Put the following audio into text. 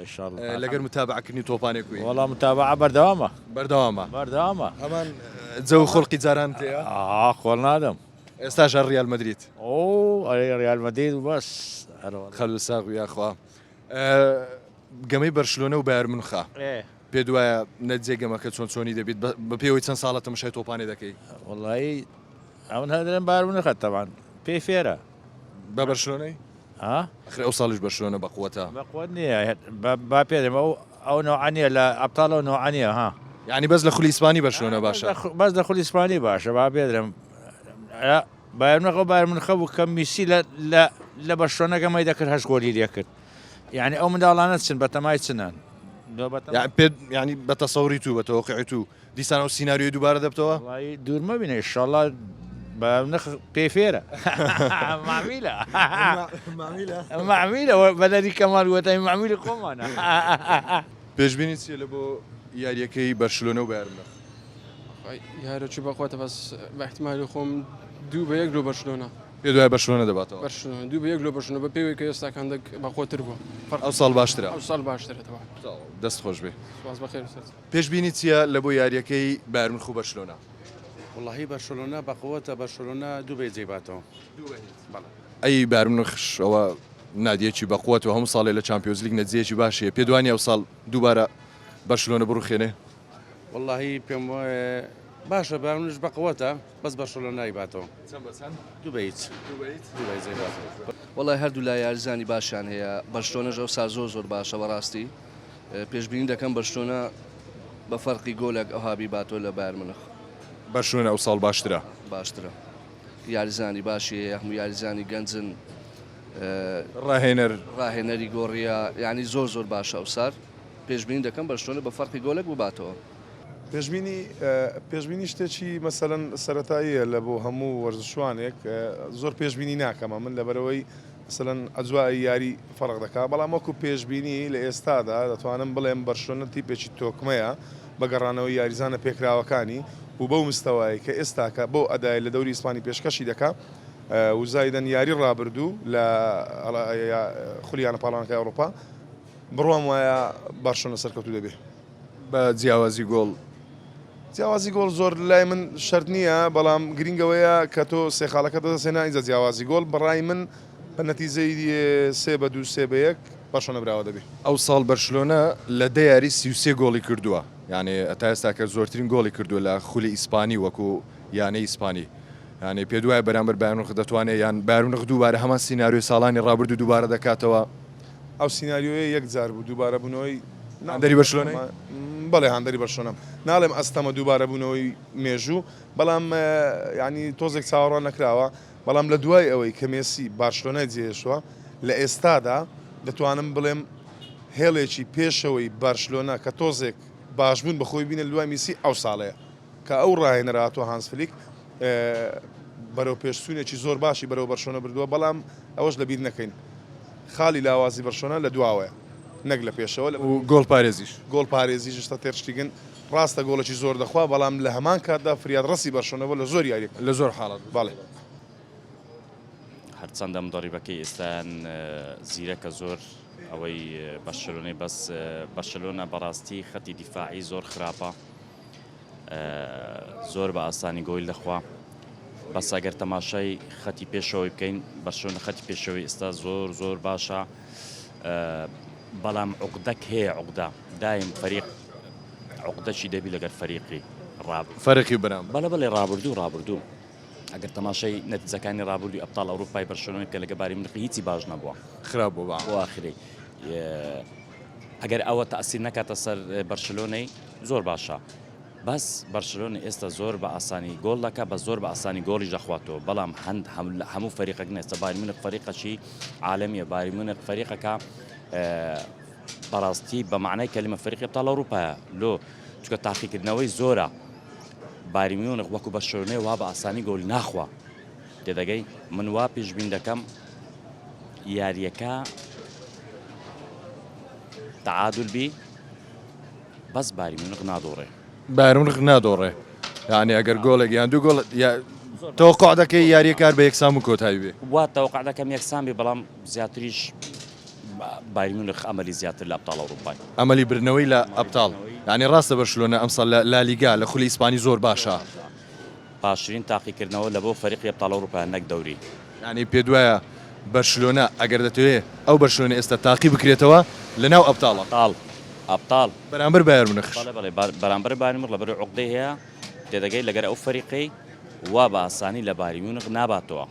ان شاء الله لەگەر متابعەکردنی تۆپانێک وی والله متابعه بردوامه بەردەوامە هەمان جەو خۆڵقی جاران تەیە خۆڵ نادەم ئێستاژ ڕیال مەدریت ريال مدريد وبس خەلو ساغ یاخوا گەمەی بەرشلۆنە و بایر مونخە ايه پێ دوایە نەجێ گەمەکە چۆنی دەبیت بە پێوەی چەند ساڵە تەماشای تۆپانێ دەکەی والله من هذا بايرن ميونخ طبعا بي فيرا بە بەرشلۆنەی ها ئەخر ئەو ساڵیش بەرشلۆنە بەقووەتە بقودني با بيرم او نوعانيه لا ابطال او نوعانيه ها یعنی بەس لە خولی ئیسپانی بەرشلۆنە باشە بس دخل اسباني باشا با بيدرم لا بايرن ميونخ وكم ميسي لا برشلونه كما يذكر هاش جولي يذكر يعني او من دالانات سن بتماي سنان يعني بەتەسەوری تو بەتەوەقعی تو دیسان ئەو سیناریۆی دووبارە دەبتەوە والله دور ما بينا ان شاء الله بنخ بيفيرا معميله معميله بلدي كمال وتاي معميله قوم انا پێشبینی چیە لە بۆ یاریەکەی بەرشلۆنە و بایر مونخ یارەکی بەخواتە بەس بە احتیمالی خۆم 2-1 لۆ بەرشلۆنە پێ دوای بەرشلۆنە دەباتەوە بەرشلۆنە 2-1 لۆ بەرشلۆنە بە پێوەی کە ئێستاکان بەخۆتر بووە ئەو ساڵ باشترە ئەو ساڵ باشترێتەوە دەست خۆش بێ سپاس بەخێر پێشبینی چیە لە بۆ یاریەکەی بایر مونخ و بەرشلۆنە والله برشلونة بقوته برشلونة دوبي زيباتهم ئەی بایر مونخش ئەوە نادیەکی بەقووەت و هەموو ساڵێ لە چامپیۆنز لیگ نەتیجەیەکی باشەیە پێ دوانی ئەو ساڵ دووبارە بەرشلۆنە بڕوخێنێ والله بيم باشا برنامج بقوته بس برشلونة يباتهم دوبي زيباتهم والله هەردوو لا یاریزانی باشیان هەیە بەرشلۆنەش ئەو سا زۆر باشە بەڕاستی پێشبینی دەکەم بەرشلۆنە بە فەرقی گۆلێک ئەوهابی باتۆ لە بایر مونخ بەرشلۆنە ئەو ساڵ باشترە یاریزانی باشی هەموو یاریزانی گەنجن ڕاهێنەری گۆڕیە یعنی زۆر باشە ئەو سار پێشبینی دەکەم بەرشلۆنە بە فەرقی گۆلێک بباتەوە پێشبینی شتێکی مەسەلەن سەرەتاییە لە بۆ هەموو وەرزشوانێک زۆر پێشبینی ناکەمە من لەبەرەوەی مثلەن ئەجوای یاری فەرق دەکات بەڵام وەکو پێشبینی لە ئێستادا دەتوانم بڵێم بەرشلۆنە تیپێکی تۆکمەیە بەگەڕانەوەی یاریزانە پێکراوەکانی و بەو مستەوایی کە ئێستاکە بۆ ئەدای لە دەوری ئیسپانی پێشکەشی دەکات وزایدەن یاری ڕابردوو لە خولیانە پاڵانەکەی ئەوروپا بڕوام وایە بەرشلۆنە سەرکەوتوو دەبێت بە جیاوازی گۆڵ زۆر لای من شەرت نییە بەڵام گرنگەوەیە کە تۆ سێخاڵەکە دەدەسێنا ئینجا جیاوازی گۆڵ بەڕای من بە نەتیجەی 3-2-3-1 بەرشلۆنە براوە دەبێت ئەو ساڵ بەرشلۆنە لە دە یاری 33 گۆڵی کردووە یعنی ئەتا ئێستا کە زۆرترین گۆڵی کردووە لە خولی ئیسپانی وەکو یانەی ئیسپانی یعنی پێ دوایە بەرامبەر بایر مونخ دەتوانێت یان بایر مونخ دووبارە هەمان سیناریۆی ساڵانی ڕابردوو دووبارە دەکاتەوە ئەو سیناریۆیە یەک جار بوو دووبارە بوونەوەی هەندەری بەرشلۆنەی بەڵێ هەندەری بەرشلۆنەم ناڵێم ئەستەمە دووبارە بوونەوەی مێژوو بەڵام ینی تۆزێک چاوەڕوان نەکراوە بەڵام لە دوای ئەوەی کە مێسی بارشلۆنای جێشوە لە ئێستادا دەتوانم بڵێم هێڵێکی پێشەوەی بارشلۆنە کە تۆزێک باشبوون بەخۆی بینە لە دوای میسی ئەو ساڵەیە کە ئەو ڕاهێنەراتۆ هانس فلیک بەرەو پێشچوونێکی زۆر باشی بەرەو بەرشلۆنە بردووە بەڵام ئەوەش لەبیر نەکەین خاڵی لاوازی بەرشلۆنە لە دواوەیە نەک لە پێشەوە گۆڵ پارێزیش شتا تێرشتیگن ڕاستە گۆڵێکی زۆر دەخوا بەڵام لە هەمان کاتدا فریاد ڕستی بەرشلۆنەوە لە زۆر یاریێک لە زۆر حاڵات باڵێ هەرچەندە مدەڕیبەکەی ئێستان زیرەکە زۆر ئەوەی بەرشلۆنەی بەس بەرشلۆنە بەڕاستی خەتی دیفاعی زۆر خراپە زۆر بە ئاسانی گۆی دەخوا بەس ئەگەر تەماشای خەتی پێشەوەی بکەین بەرشلۆنە خەتی پێشەوەی ئێستا زۆر باشە بەڵام عقدەك هەیە عقدە دایم فەریق عقدەشی دەبی لەگەر فەریقی فەرقی بەرام بەڵێ ڕابردوو ئەگەر تەماشای نەتیجەکانی ڕابردووی ئەبطاڵ ئەوروپای بەرشلۆنە کە لەگە بایر مونخ هیچی باش نەبووە خراپ بووە بۆ ئاخری ئەگەر ئەوە تەئسیر نەکاتە سەر بەرشلۆنەی زۆر باشە بەس بەرشلۆنە ئێستا زۆر بە ئاسانی گۆڵ دەکات بە زۆر بە ئاسانی گۆڵی دەخواتەوە بەڵام هەموو فەریقێک نێستا بایر مونخ فەریقەکی عالەمیە بایر مونخ فەریقەکە بەڕاستی بە معنای کەلیمە فەریقی ئەبطاڵ ئەوروپایە لۆ چونکە تاقیکردنەوەی زۆرە بایر مونخ وەکو بەرشلۆنەی وا بە ئاسانی گۆڵ ناخوا تێدەگەی من وا پێشبین دەکەم یاریەکە تعادل بی بەس بایر مونخ نادۆڕێ بایر مونخ نادۆڕێ یعنی ئەگەر گۆڵێک یان دوو گۆڵ تەوەقع دەکەی یاریە کار بە یەکسان و کۆتایی بێ وا تەوەقع دەکەم یەکسان بێ بەڵام زیاتریش بایر میونخ ئەمەلی زیاتر لە ئەبطاڵ ئەوروپای ئەمەلی برنەوەی لە ئەبطاڵ ینی ڕاستە بەرشلۆنە ئەمساڵ لە لالیگا لە خولی ئیسپانی زۆر باشە پاشترین تاقیکردنەوە لە بۆ فەریقی ئەبطاڵ ئەوروپا نەک دەوری ینی پێ دوایە بەرشلۆنە ئەگەر دەتەوێت ئەو بەرشلۆنە ئێستا تاقی بکرێتەوە لەناو ئەبطاڵە ئەبطاڵ بەرامبەر بایر مونخ بەڵێ بەرامبەر بایر مونخ لەبەر عقدەی هەیە تێدەگەی لەگەر ئەو فەریقەی وا بە ئاسانی لە بایر میونخ ناباتەوە